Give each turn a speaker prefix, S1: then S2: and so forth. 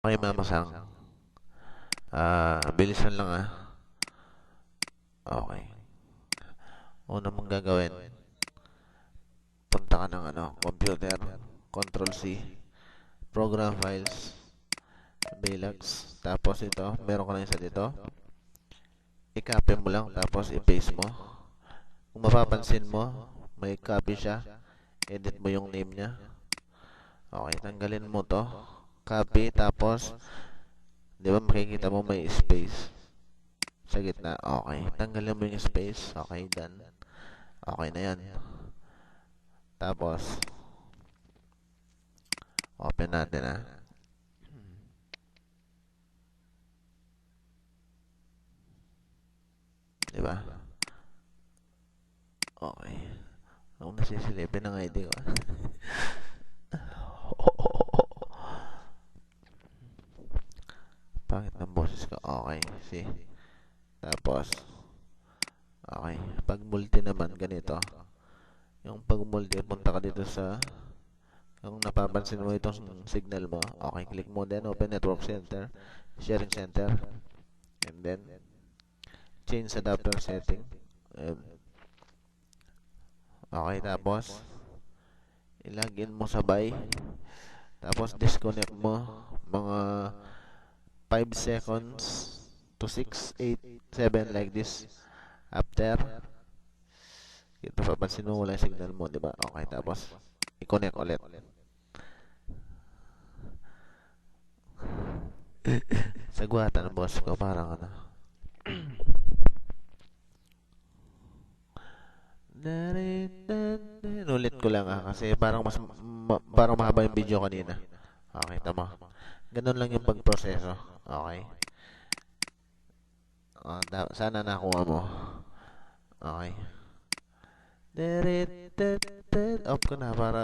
S1: Okay, Mama Sang. Bilisan lang ah. Okay. Una mong gagawin, punta ka ng computer, Control C, Program Files, Balax, tapos ito, meron ka na isa dito. I-copy mo lang, tapos i-paste mo. Kung mapapansin mo, may copy siya. Edit mo yung name niya. Okay, tanggalin mo to. Copy, tapos, di ba makikita mo may space sa gitna? Okay, tanggalin mo yung space. Okay, done. Okay na yan. Tapos, open natin ah. Diba? Okay. Ako nasisilipin ng ID ko. Pangit ng boses ko. Okay. See? Tapos, okay. Pag multi naman, ganito. Yung pag multi, punta ka dito sa kung napapansin mo itong signal mo. Okay, click mo then open network center, sharing center, and then change adapter setting. Okay, tapos ilagin mo sabay. Tapos disconnect mo mga 5 seconds to 6, 8, 7 like this. After, ito papansin mo wala yung signal mo, di ba? Okay, tapos i-connect ulit. Sagwata ng boss ko, parang Nulit ko lang kasi parang parang mahaba yung video kanina. Okay, tama. Ganun lang yung pagproseso. Okay. Sana nakuha mo. Okay. Off ko na para